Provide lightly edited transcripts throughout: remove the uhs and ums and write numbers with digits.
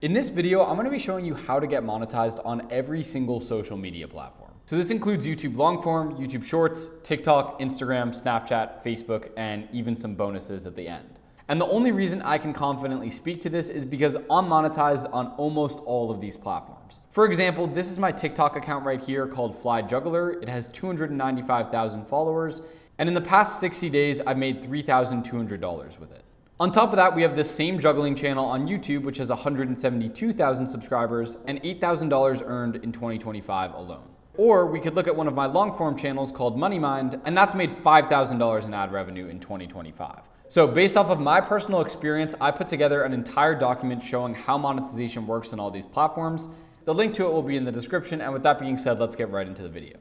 In this video, I'm going to be showing you how to get monetized on every single social media platform. So this includes YouTube Longform, YouTube Shorts, TikTok, Instagram, Snapchat, Facebook, and even some bonuses at the end. And the only reason I can confidently speak to this is because I'm monetized on almost all of these platforms. For example, this is my TikTok account right here called Fly Juggler. It has 295,000 followers. And in the past 60 days, I've made $3,200 with it. On top of that, we have the same juggling channel on YouTube, which has 172,000 subscribers and $8,000 earned in 2025 alone. Or we could look at one of my long form channels called monetized, and that's made $5,000 in ad revenue in 2025. So based off of my personal experience, I put together an entire document showing how monetization works on all these platforms. The link to it will be in the description. And with that being said, let's get right into the video.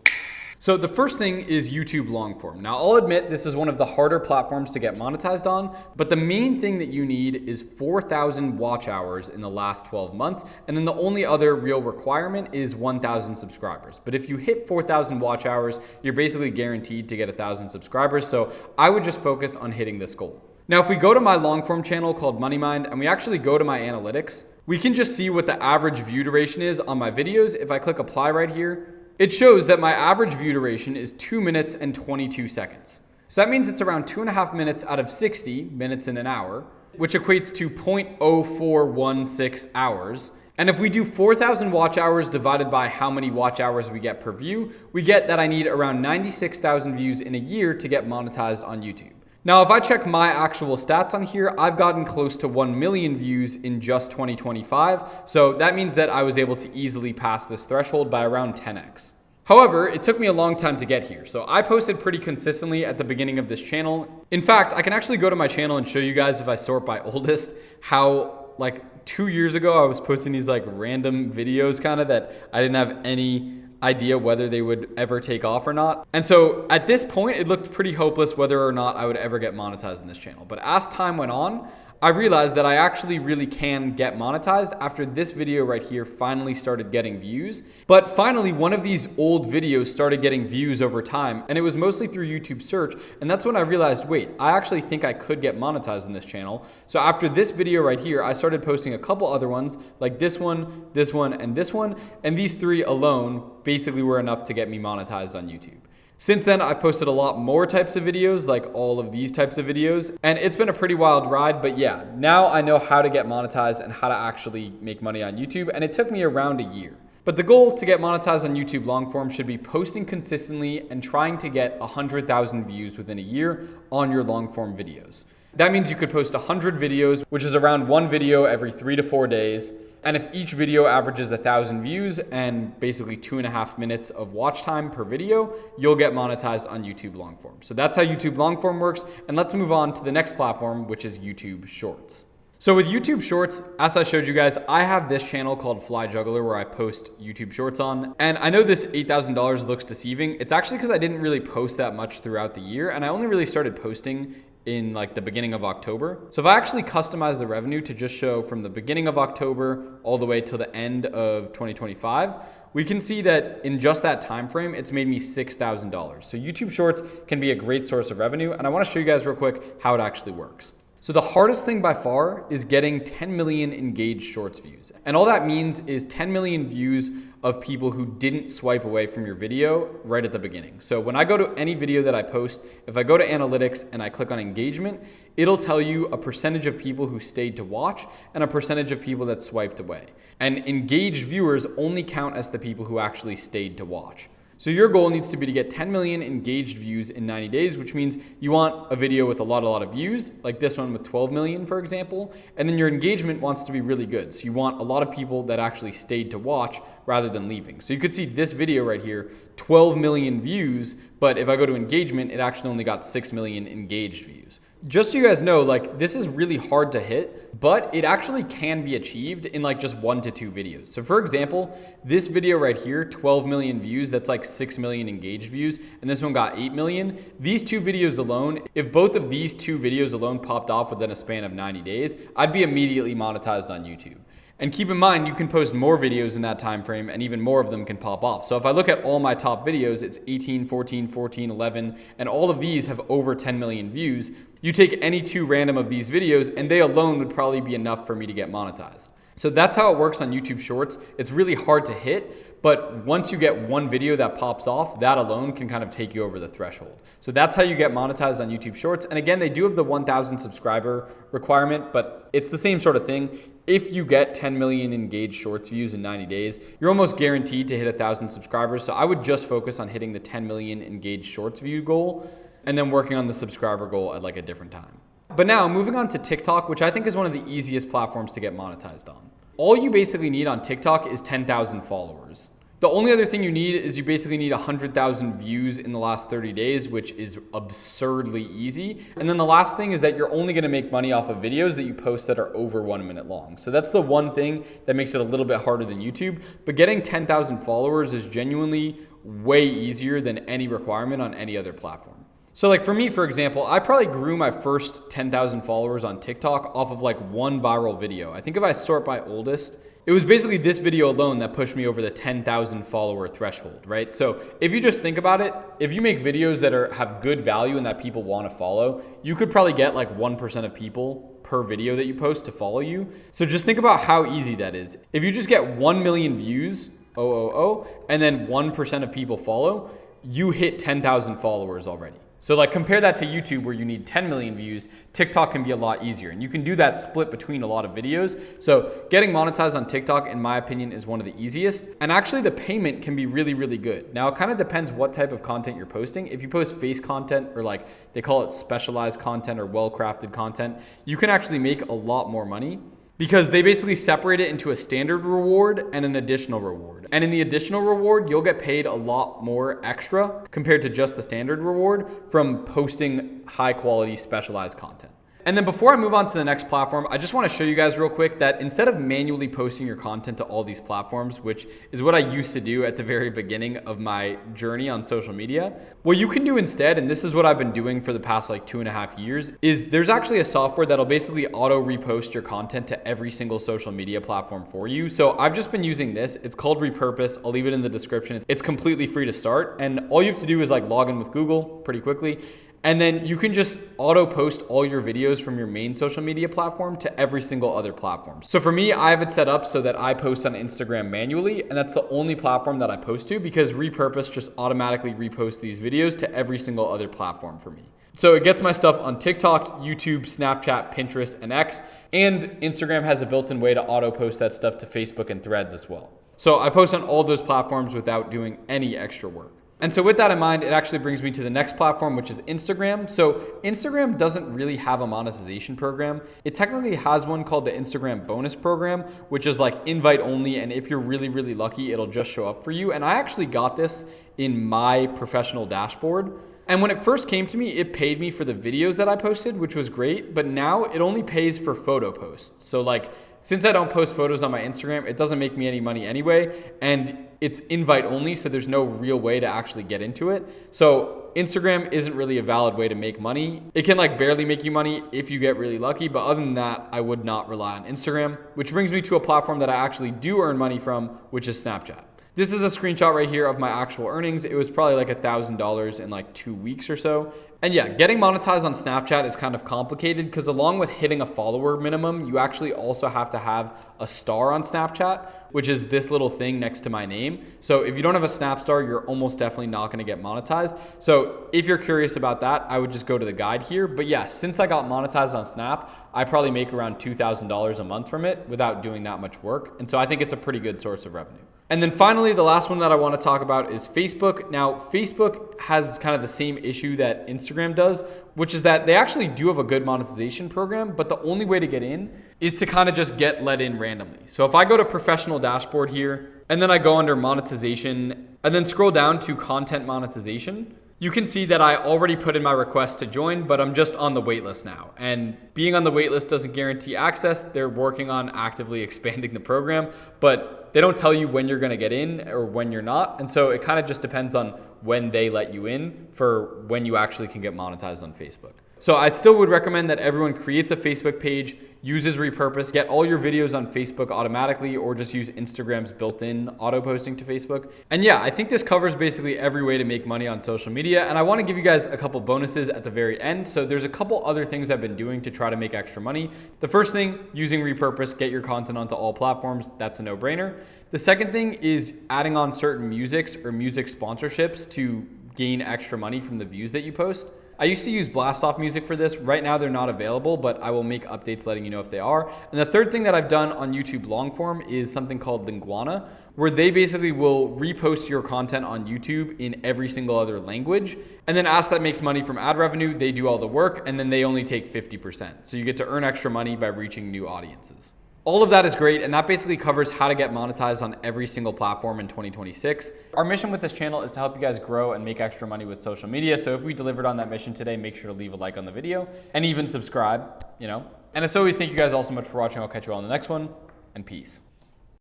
So the first thing is YouTube Longform. Now I'll admit this is one of the harder platforms to get monetized on, but the main thing that you need is 4,000 watch hours in the last 12 months. And then the only other real requirement is 1,000 subscribers. But if you hit 4,000 watch hours, you're basically guaranteed to get 1,000 subscribers. So I would just focus on hitting this goal. Now, if we go to my Longform channel called monetized and we actually go to my analytics, we can just see what the average view duration is on my videos. If I click apply right here, it shows that my average view duration is 2 minutes and 22 seconds. So that means it's around 2.5 minutes out of 60 minutes in an hour, which equates to 0.0416 hours. And if we do 4,000 watch hours divided by how many watch hours we get per view, we get that I need around 96,000 views in a year to get monetized on YouTube. Now, if I check my actual stats on here, I've gotten close to 1 million views in just 2025. So that means that I was able to easily pass this threshold by around 10x. However, it took me a long time to get here. So I posted pretty consistently at the beginning of this channel. In fact, I can actually go to my channel and show you guys, if I sort by oldest, how like 2 years ago, I was posting these like random videos kind of that I didn't have any idea whether they would ever take off or not. And so at this point, it looked pretty hopeless whether or not I would ever get monetized in this channel. But as time went on, I realized that I actually really can get monetized after this video right here finally started getting views. But finally, one of these old videos started getting views over time, and it was mostly through YouTube search. And that's when I realized, wait, I actually think I could get monetized in this channel. So after this video right here, I started posting a couple other ones like this one, and this one. And these three alone basically were enough to get me monetized on YouTube. Since then, I've posted a lot more types of videos, like all of these types of videos, and it's been a pretty wild ride. But yeah, now I know how to get monetized and how to actually make money on YouTube, and it took me around a year. But the goal to get monetized on YouTube Longform should be posting consistently and trying to get 100,000 views within a year on your Longform videos. That means you could post 100 videos, which is around one video every 3 to 4 days. And if each video averages 1,000 views and basically 2.5 minutes of watch time per video, you'll get monetized on YouTube Longform. So that's how YouTube Longform works. And let's move on to the next platform, which is YouTube Shorts. So with YouTube Shorts, as I showed you guys, I have this channel called Fly Juggler where I post YouTube Shorts on. And I know this $8,000 looks deceiving. It's actually because I didn't really post that much throughout the year. And I only really started posting in like the beginning of October. So if I actually customize the revenue to just show from the beginning of October all the way till the end of 2025, we can see that in just that time frame, it's made me $6,000. So YouTube Shorts can be a great source of revenue. And I want to show you guys real quick how it actually works. So the hardest thing by far is getting 10 million engaged Shorts views. And all that means is 10 million views of people who didn't swipe away from your video right at the beginning. So when I go to any video that I post, if I go to analytics and I click on engagement, it'll tell you a percentage of people who stayed to watch and a percentage of people that swiped away. And engaged viewers only count as the people who actually stayed to watch. So your goal needs to be to get 10 million engaged views in 90 days, which means you want a video with a lot of views, like this one with 12 million, for example. And then your engagement wants to be really good. So you want a lot of people that actually stayed to watch rather than leaving. So you could see this video right here, 12 million views, but if I go to engagement, it actually only got 6 million engaged views. Just so you guys know, like this is really hard to hit, but it actually can be achieved in like just 1 to 2 videos. So for example, this video right here, 12 million views, that's like 6 million engaged views, and this one got 8 million. These 2 videos alone, if both of these 2 videos alone popped off within a span of 90 days, I'd be immediately monetized on YouTube. And keep in mind, you can post more videos in that time frame and even more of them can pop off. So if I look at all my top videos, it's 18, 14, 14, 11, and all of these have over 10 million views. You take any 2 random of these videos and they alone would probably be enough for me to get monetized. So that's how it works on YouTube Shorts. It's really hard to hit, but once you get one video that pops off, that alone can kind of take you over the threshold. So that's how you get monetized on YouTube Shorts. And again, they do have the 1,000 subscriber requirement, but it's the same sort of thing. If you get 10 million engaged Shorts views in 90 days, you're almost guaranteed to hit 1,000 subscribers. So I would just focus on hitting the 10 million engaged Shorts view goal and then working on the subscriber goal at like a different time. But now moving on to TikTok, which I think is one of the easiest platforms to get monetized on. All you basically need on TikTok is 10,000 followers. The only other thing you need is you basically need 100,000 views in the last 30 days, which is absurdly easy. And then the last thing is that you're only gonna make money off of videos that you post that are over 1 minute long. So that's the one thing that makes it a little bit harder than YouTube. But getting 10,000 followers is genuinely way easier than any requirement on any other platform. So like for me, for example, I probably grew my first 10,000 followers on TikTok off of like one viral video. I think if I sort by oldest, it was basically this video alone that pushed me over the 10,000 follower threshold, right? So if you just think about it, if you make videos that have good value and that people want to follow, you could probably get like 1% of people per video that you post to follow you. So just think about how easy that is. If you just get 1 million views, and then 1% of people follow, you hit 10,000 followers already. So like compare that to YouTube where you need 10 million views, TikTok can be a lot easier. And you can do that split between a lot of videos. So getting monetized on TikTok, in my opinion, is one of the easiest. And actually the payment can be really, really good. Now it kind of depends what type of content you're posting. If you post face content or like they call it specialized content or well-crafted content, you can actually make a lot more money, because they basically separate it into a standard reward and an additional reward. And in the additional reward, you'll get paid a lot more extra compared to just the standard reward from posting high quality specialized content. And then before I move on to the next platform, I just want to show you guys real quick that instead of manually posting your content to all these platforms, which is what I used to do at the very beginning of my journey on social media, what you can do instead, and this is what I've been doing for the past like 2.5 years, is there's actually a software that'll basically auto repost your content to every single social media platform for you. So I've just been using this. It's called Repurpose. I'll leave it in the description. It's completely free to start. And all you have to do is like log in with Google pretty quickly. And then you can just auto post all your videos from your main social media platform to every single other platform. So for me, I have it set up so that I post on Instagram manually, and that's the only platform that I post to, because Repurpose just automatically reposts these videos to every single other platform for me. So it gets my stuff on TikTok, YouTube, Snapchat, Pinterest, and X, and Instagram has a built-in way to auto post that stuff to Facebook and Threads as well. So I post on all those platforms without doing any extra work. And so with that in mind, it actually brings me to the next platform, which is Instagram. So Instagram doesn't really have a monetization program. It technically has one called the Instagram bonus program, which is like invite only. And if you're really, really lucky, it'll just show up for you. And I actually got this in my professional dashboard. And when it first came to me, it paid me for the videos that I posted, which was great. But now it only pays for photo posts. So like, since I don't post photos on my Instagram, it doesn't make me any money anyway. And it's invite only, so there's no real way to actually get into it. So Instagram isn't really a valid way to make money. It can like barely make you money if you get really lucky, but other than that, I would not rely on Instagram, which brings me to a platform that I actually do earn money from, which is Snapchat. This is a screenshot right here of my actual earnings. It was probably like $1,000 in like 2 weeks or so. And yeah, getting monetized on Snapchat is kind of complicated because along with hitting a follower minimum, you actually also have to have a star on Snapchat, which is this little thing next to my name. So if you don't have a Snap star, you're almost definitely not going to get monetized. So if you're curious about that, I would just go to the guide here. But yeah, since I got monetized on Snap, I probably make around $2,000 a month from it without doing that much work. And so I think it's a pretty good source of revenue. And then finally, the last one that I want to talk about is Facebook. Now, Facebook has kind of the same issue that Instagram does, which is that they actually do have a good monetization program, but the only way to get in is to kind of just get let in randomly. So if I go to professional dashboard here, and then I go under monetization, and then scroll down to content monetization, you can see that I already put in my request to join, but I'm just on the waitlist now. And being on the waitlist doesn't guarantee access. They're working on actively expanding the program, but they don't tell you when you're gonna get in or when you're not. And so it kind of just depends on when they let you in for when you actually can get monetized on Facebook. So I still would recommend that everyone creates a Facebook page, uses repurpose, get all your videos on Facebook automatically, or just use Instagram's built-in auto posting to Facebook. And yeah, I think this covers basically every way to make money on social media. And I want to give you guys a couple bonuses at the very end. So there's a couple other things I've been doing to try to make extra money. The first thing, using repurpose, get your content onto all platforms. That's a no-brainer. The second thing is adding on certain musics or music sponsorships to gain extra money from the views that you post. I used to use blast off music for this. Right now they're not available, but I will make updates letting you know if they are. And the third thing that I've done on YouTube long form is something called Linguana, where they basically will repost your content on YouTube in every single other language. And then Ask That makes money from ad revenue. They do all the work and then they only take 50%. So you get to earn extra money by reaching new audiences. All of that is great, and that basically covers how to get monetized on every single platform in 2026. Our mission with this channel is to help you guys grow and make extra money with social media. So if we delivered on that mission today, make sure to leave a like on the video and even subscribe, And as always, thank you guys all so much for watching. I'll catch you all in the next one, and peace.